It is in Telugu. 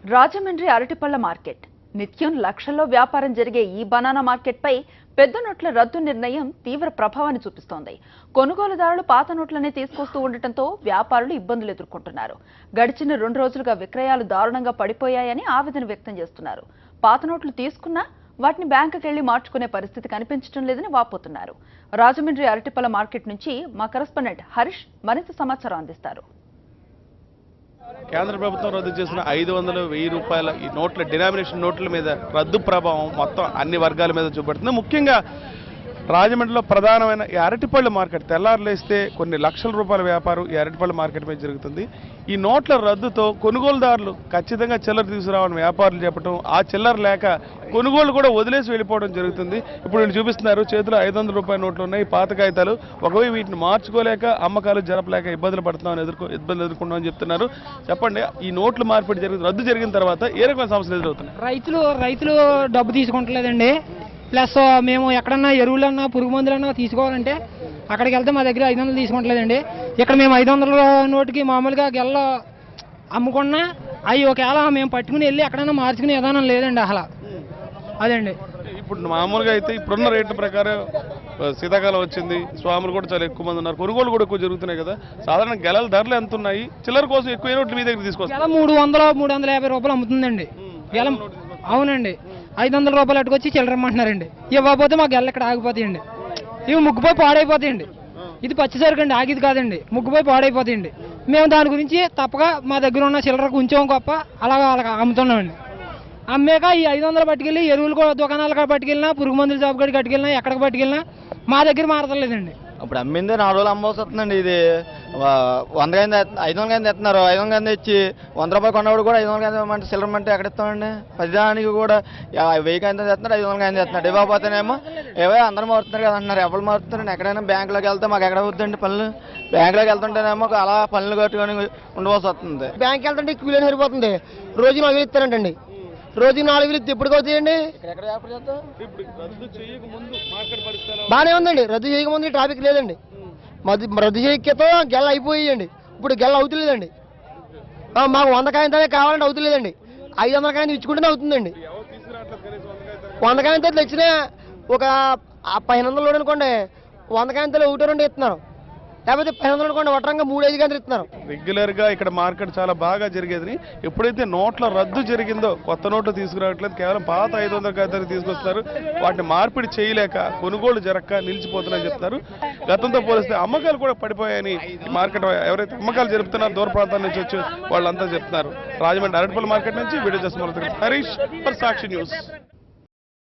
రాజమండ్రి అరటిపళ్ల మార్కెట్ నిత్యం లక్షల్లో వ్యాపారం జరిగే ఈ బనానా మార్కెట్పై పెద్ద నోట్ల రద్దు నిర్ణయం తీవ్ర ప్రభావాన్ని చూపిస్తోంది. కొనుగోలుదారులు పాత నోట్లనే తీసుకొస్తూ ఉండటంతో వ్యాపారులు ఇబ్బందులు ఎదుర్కొంటున్నారు. గడిచిన 2 రోజులుగా విక్రయాలు దారుణంగా పడిపోయాయని ఆవేదన వ్యక్తం చేస్తున్నారు. పాత నోట్లు తీసుకున్నా వాటిని బ్యాంకుకి వెళ్లి మార్చుకునే పరిస్థితి కనిపించడం లేదని వాపోతున్నారు. రాజమండ్రి అరటిపళ్ల మార్కెట్ నుంచి మా కరెస్పాండెంట్ హరీష్ మరింత సమాచారం అందిస్తారు. కేంద్ర ప్రభుత్వం రద్దు చేసిన 500, 1000 రూపాయల ఈ నోట్ల డినామినేషన్ నోట్ల మీద రద్దు ప్రభావం మొత్తం అన్ని వర్గాల మీద చూపెడుతుంది. ముఖ్యంగా రాజమండ్రిలో ప్రధానమైన ఈ అరటిపళ్ళు మార్కెట్ తెల్లారులేస్తే కొన్ని లక్షల రూపాయల వ్యాపారం ఈ అరటిపళ్ళు మార్కెట్ మీద జరుగుతుంది. ఈ నోట్ల రద్దుతో కొనుగోలుదారులు ఖచ్చితంగా చిల్లర తీసుకురావాలని వ్యాపారులు చెప్పడం, ఆ చిల్లర లేక కొనుగోలు కూడా వదిలేసి వెళ్ళిపోవడం జరుగుతుంది. ఇప్పుడు వీళ్ళు చూపిస్తున్నారు, చేతిలో 500 రూపాయల నోట్లు ఉన్నాయి, పాత కాగితాలు. ఒకవేళ వీటిని మార్చుకోలేక అమ్మకాలు జరపలేక ఇబ్బందులు పడుతున్నామని ఇబ్బందులు ఎదుర్కొంటామని చెప్తున్నారు. చెప్పండి, ఈ నోట్ల మార్పిడి రద్దు జరిగిన తర్వాత ఏ రకమైన సమస్యలు ఎదురవుతున్నాయి? రైతులు డబ్బు తీసుకుంటలేదండి. ప్లస్ మేము ఎక్కడన్నా ఎరువులన్నా పురుగు మందులన్నా తీసుకోవాలంటే అక్కడికి వెళ్తే మా దగ్గర 500 తీసుకుంటలేదండి. ఇక్కడ మేము 500 నోటుకి మామూలుగా గెల్ల అమ్ముకున్నా అవి ఒకవేళ మేము పట్టుకుని వెళ్ళి ఎక్కడైనా మార్చుకునే విధానం లేదండి అసలు. అదండి ఇప్పుడు మామూలుగా అయితే ఇప్పుడున్న రేట్ల ప్రకారం శీతాకాలం వచ్చింది, స్వాములు కూడా చాలా ఎక్కువ మంది ఉన్నారు, కొనుగోలు కూడా ఎక్కువ జరుగుతున్నాయి కదా. సాధారణ గెలల ధరలు ఎంత ఉన్నాయి? చిల్లర కోసం ఎక్కువ నోట్లు మీ దగ్గర తీసుకొస్తారు. గెల 300-350 రూపాయలు అమ్ముతుందండి గెల. అవునండి, 500 రూపాయలు అట్టుకొచ్చి చిల్లరమ్మంటున్నారండి. ఇవ్వకపోతే మా గెల్ల ఇక్కడ ఆగిపోతాయండి. ఇవి ముగ్గుపోయి పాడైపోతాయండి. ఇది పచ్చిసరికి అండి, ఆగిది కాదండి, ముగ్గుపోయి పాడైపోతాయండి. మేము దాని గురించి తప్పక మా దగ్గర ఉన్న చిల్లరకు ఉంచాం గొప్ప అలాగా అమ్ముతున్నామండి. అమ్మాక ఈ 500 పట్టుకెళ్ళి ఎరువులు దుకాణాలకు పట్టుకెళ్ళినా, పురుగు మందుల షాప్ కాడికి పట్టుకెళ్ళినా, ఎక్కడికి పట్టుకెళ్ళినా మా దగ్గర మారతలేదండి. ఇప్పుడు అమ్మిందే 4 రోజులు అమ్మవలసి వస్తుందండి. ఇది 100 కాయింది 500 కాయింది ఎత్తున్నారు. 500 కాయింది ఇచ్చి 100 రూపాయలు కొన్నవాడు కూడా 500 కాయింది ఇవ్వమంటే సిల్లర్ అంటే ఎక్కడ ఇస్తామండి? ప్రతిదానికి కూడా 1000 కాయింది ఎత్తున్నారు, 500 కాయింది ఎత్తున్నాడు. ఇవ్వకపోతేనేమో అందరూ మారుతున్నారు కదా అంటున్నారు. ఎవరు మారుతున్నారు? ఎక్కడైనా బ్యాంకులోకి వెళ్తే మాకు ఎక్కడ అవుతుందండి పనులు? బ్యాంకులోకి వెళ్తుంటేనేమో అలా పనులు కట్టుకొని ఉండవలసి వస్తుంది. బ్యాంక్కి వెళ్తుంటే కూలీని సరిపోతుంది. రోజు 4,000 ఇస్తారంటండి. రోజు 4,000 ఎప్పుడు అవుతాయండి? బాగానే ఉందండి. రద్దు చేయకముందు ట్రాఫిక్ లేదండి. రద్దు చేయకతో గెల్ల అయిపోయాయండి. ఇప్పుడు గెల్ల అవుతులేదండి. మాకు 100 కాయంతనే కావాలంటే అవుతులేదండి. 500 కాయంత ఇచ్చుకుంటేనే అవుతుందండి. 100 కాయంతో తెచ్చినా ఒక 1500 అనుకోండి, 100 కాయంతలు 1-2 ఇస్తున్నారు. లేకపోతే 1500 అనుకోండి, వటరంగా 3-5 గంటలు ఇస్తున్నారు. రెగ్యులర్ గా ఇక్కడ మార్కెట్ చాలా బాగా జరిగేది. ఎప్పుడైతే నోట్ల రద్దు జరిగిందో కొత్త నోట్లు తీసుకురావట్లేదు, కేవలం పాత 500 కాగితాలు తీసుకొస్తారు. వాటిని మార్పిడి చేయలేక కొనుగోలు జరగక నిలిచిపోతున్నాయని చెప్తున్నారు. గతంతో పోలిస్తే అమ్మకాలు కూడా పడిపోయాయని మార్కెట్ ఎవరైతే అమ్మకాలు జరుపుతున్నారో దూర ప్రాంతాల నుంచి వచ్చి వాళ్ళంతా చెప్తున్నారు. రాజమండ్రి అరటిపల్లి మార్కెట్ నుంచి వీడియో చేస్తున్నారు హరీష్ ఫర్ సాక్షి న్యూస్.